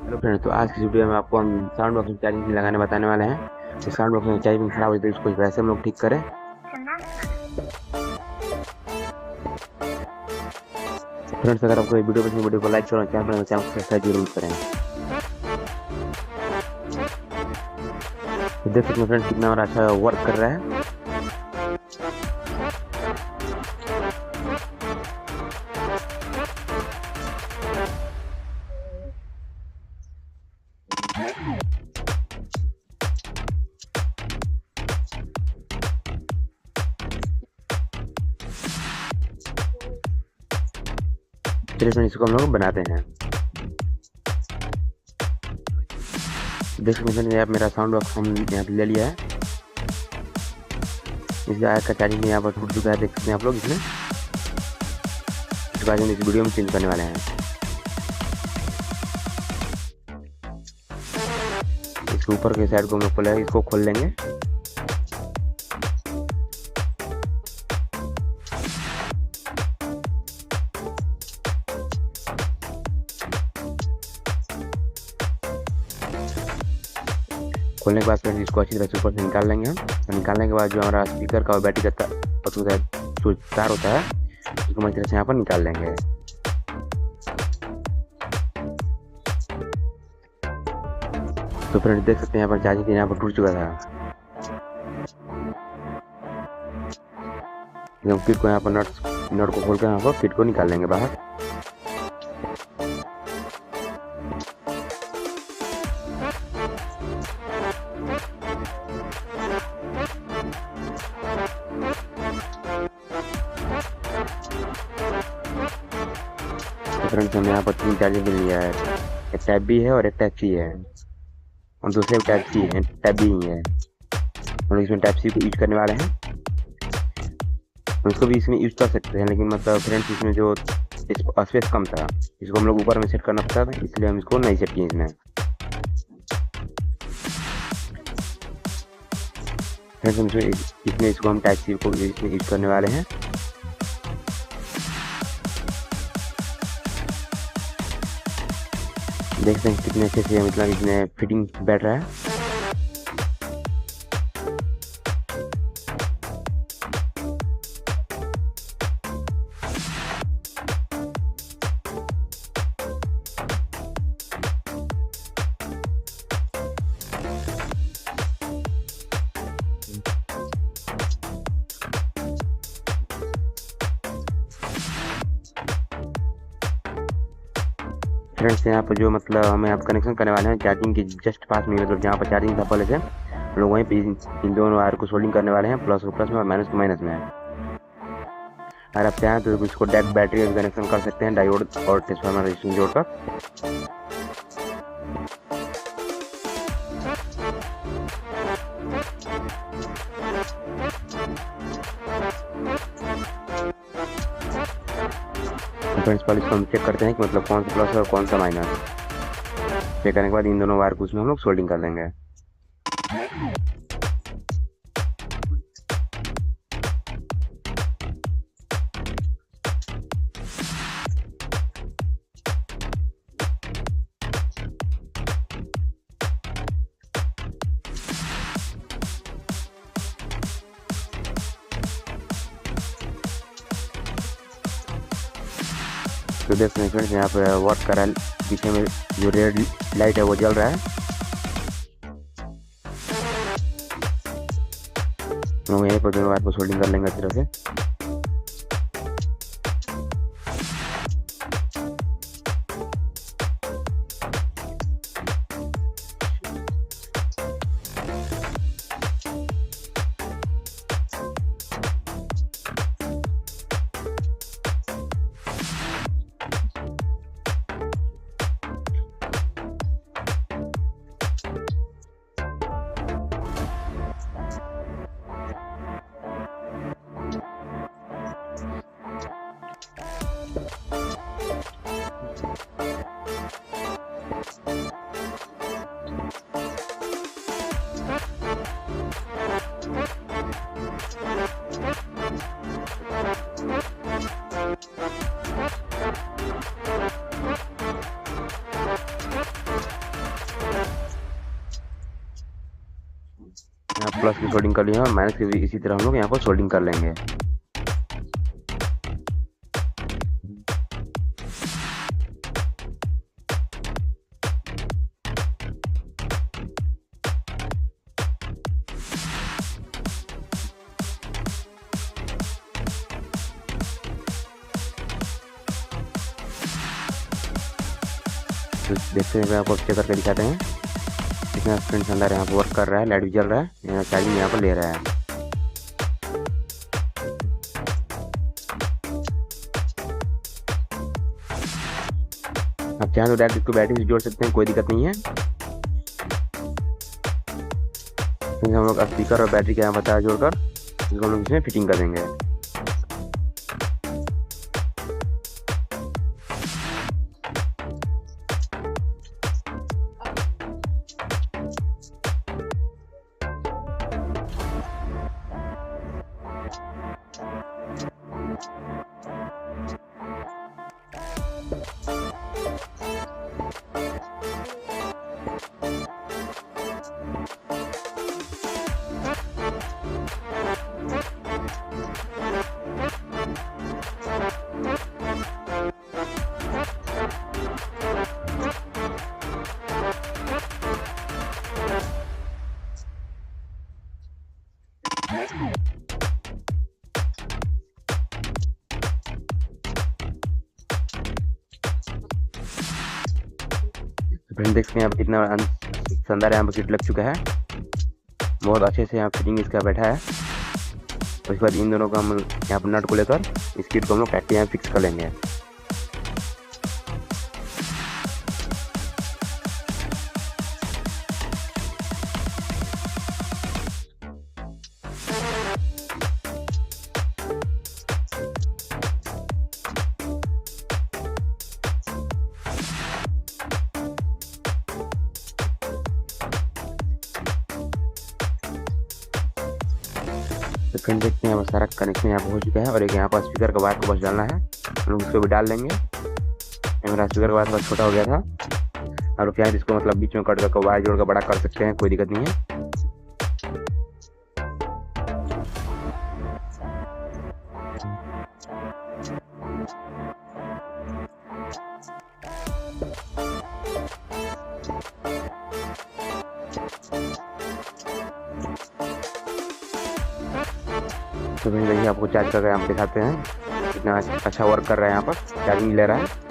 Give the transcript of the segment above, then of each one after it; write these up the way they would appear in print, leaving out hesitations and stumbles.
Hello friends, तो आज की वीडियो में आपको हम साउंड बॉक्स में चार्जिंग लगाने बताने वाले हैं। तो साउंड बॉक्स में चार्जिंग खराब हो जाती है, इसको वैसे हम लोग ठीक करें। फ्रेंड्स, अगर आपको ये वीडियो पसंद है, वीडियो को लाइक करो, चैनल को सब्सक्राइब जरूर करें। तो देख सकते हैं फ्रेंड्स, कितना हमारा अच्छा वर्क कर रहा है। चलिए फ्रेंड्स, इसको हम लोग बनाते हैं। देख सकते हैं, यहाँ मेरा साउंड बॉक्स हम यहाँ पे ले लिया है। इसलिए आग का चार्जिंग यहाँ पर टूट चुका है, देख सकते हैं आप लोग। इसमें इसके बाद हम इस वीडियो में चेंज करने वाले हैं। इसके ऊपर के साइड को हम लोग खोलेंगे, इसको खोल लेंगे। खोलने के बाद फ्रेंड्स, इसको अच्छी तरह से ऊपर से निकाल लेंगे हम। और निकालने के बाद जो हमारा स्पीकर का और बैटरी का जो तार होता है, उसको हम अच्छी तरह से यहाँ पर निकाल लेंगे। तो फ्रेंड्स, देख सकते हैं यहाँ पर चार्जिंग यहाँ पर टूट चुका था। हम किट को यहाँ पर नट को खोल कर यहाँ पर किट को निकाल लेंगे बाहर। फ्रेंड्स, हमने यहाँ पर 3 चार्जर लिया है। एक टाइप बी है और एक टाइप सी है, और दूसरे टाइप सी है, टाइप बी ही है। हम इसमें टाइप सी को यूज करने वाले हैं। हम इसको भी इसमें यूज कर सकते हैं, लेकिन मतलब फ्रेंड्स, इसमें जो स्पेस कम था, इसको हम लोग ऊपर में सेट करना पड़ता था, इसलिए हम इसको नहीं सेट किए इसमें। फ्रेंड्स, हम इसमें इसको हम टाइप सी को इसमें यूज करने वाले हैं। देखते हैं कितने अच्छे से मतलब इसमें फिटिंग बैठ रहा है। फ्रेंड्स, यहाँ पर जो मतलब हमें आप कनेक्शन करने वाले हैं चार्जिंग के जस्ट पास में, मतलब जहाँ पर चार्जिंग था पहले से, हम लोग वहीं पे इन दोनों वायर को सोल्डिंग करने वाले हैं, प्लस को प्लस में और माइनस को माइनस में। अगर आप चाहें तो इसको डायरेक्ट बैटरी का कनेक्शन कर सकते हैं, डायोड और ट्रांसफार्मर रेजिस्टेंस जोड़कर। फ्रेंड्स, पहले इसको हम चेक करते हैं कि मतलब कौन सा प्लस है और कौन सा माइनस। चेक करने के बाद इन दोनों वायर को उसमें हम लोग सोल्डिंग कर देंगे। तो देख सकते हैं फ्रेंड्स, यहाँ पे वर्क कर रहा है। पीछे में जो रेड लाइट है वो जल रहा है। हम यहीं पर दोनों वायर को सोल्डिंग कर लेंगे अच्छी तरह से। प्लस की सोल्डिंग कर ली है और माइनस की भी इसी तरह हम लोग यहाँ पर सोल्डिंग कर लेंगे। तो देखते हैं, आपको चेक करके दिखाते हैं कितना फ्रेंड्स अंदर यहाँ पर वर्क कर रहा है, लाइट भी जल रहा है, यहाँ चार्जिंग यहाँ पर ले रहा है। आप चाहें तो डायरेक्ट इसको बैटरी से जोड़ सकते हैं, कोई दिक्कत नहीं है। फिर हम लोग स्पीकर और बैटरी के यहाँ बताया जोड़कर इसको हम लोग इसमें फिटिंग कर देंगे। फ्रेंड देखते हैं यहाँ पर कितना शानदार यहाँ पर किट लग चुका है, बहुत अच्छे से यहाँ फिटिंग इसका बैठा है। उसके बाद इन दोनों को हम यहाँ पर नट को लेकर इस किट को हम लोग टाइटली यहाँ फिक्स कर लेंगे। तो फ्रेंड देखते हैं यहाँ पर सारा कनेक्शन यहाँ पर हो चुका है और एक यहाँ पर स्पीकर का वायर को बस डालना है, हम लोग उसको भी डाल लेंगे। मेरा स्पीकर का वायर थोड़ा छोटा हो गया था, और क्या है इसको मतलब बीच में कट कर वायर जोड़ कर बड़ा कर सकते हैं, कोई दिक्कत नहीं है। तो भाई देखिए आपको चार्ज करके यहाँ पे दिखाते हैं कितना अच्छा वर्क कर रहा है, यहाँ पर चार्जिंग ले रहा है।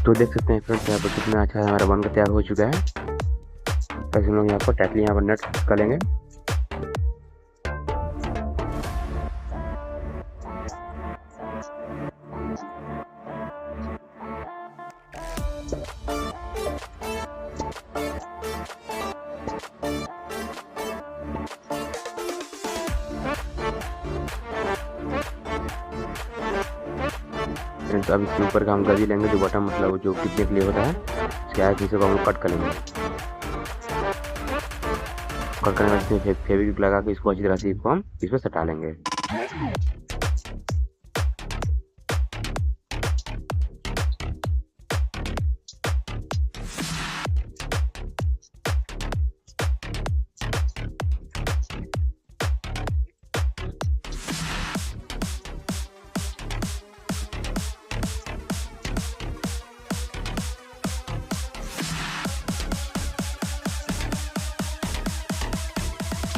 तो देख सकते हैं फ्रेंड्स यहाँ पर कितना अच्छा हमारा बनकर तैयार हो चुका है। तो हम लोग यहाँ पर टाइटली यहाँ पर नट कर लेंगे। तो अब इसके ऊपर का हम गजी लेंगे, जो बटन मतलब जो कितने के लिए होता है, क्या है कि इसे हम कट कर लेंगे। कट करने के बाद फेविक्विक लगा के इसको अच्छी तरह से इसको हम इसमें सटा लेंगे।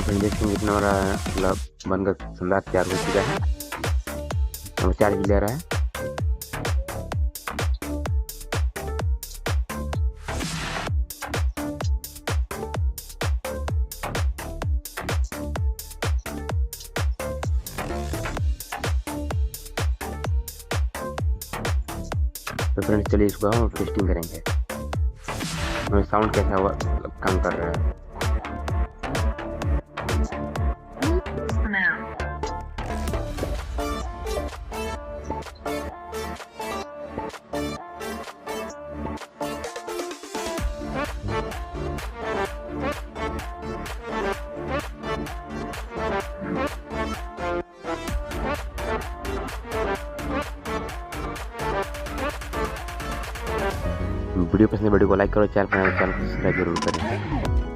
फ्रेंड देखेंगे इतना हमारा मतलब बनकर शानदार तैयार हो चुका है। और चार्ज ले रहा है। तो फ्रेंड्स चलिए इसको हम टेस्टिंग करेंगे साउंड कैसा हुआ काम कर रहा है। वीडियो पसंद है वीडियो को लाइक करो, चैनल को सब्सक्राइब जरूर करें।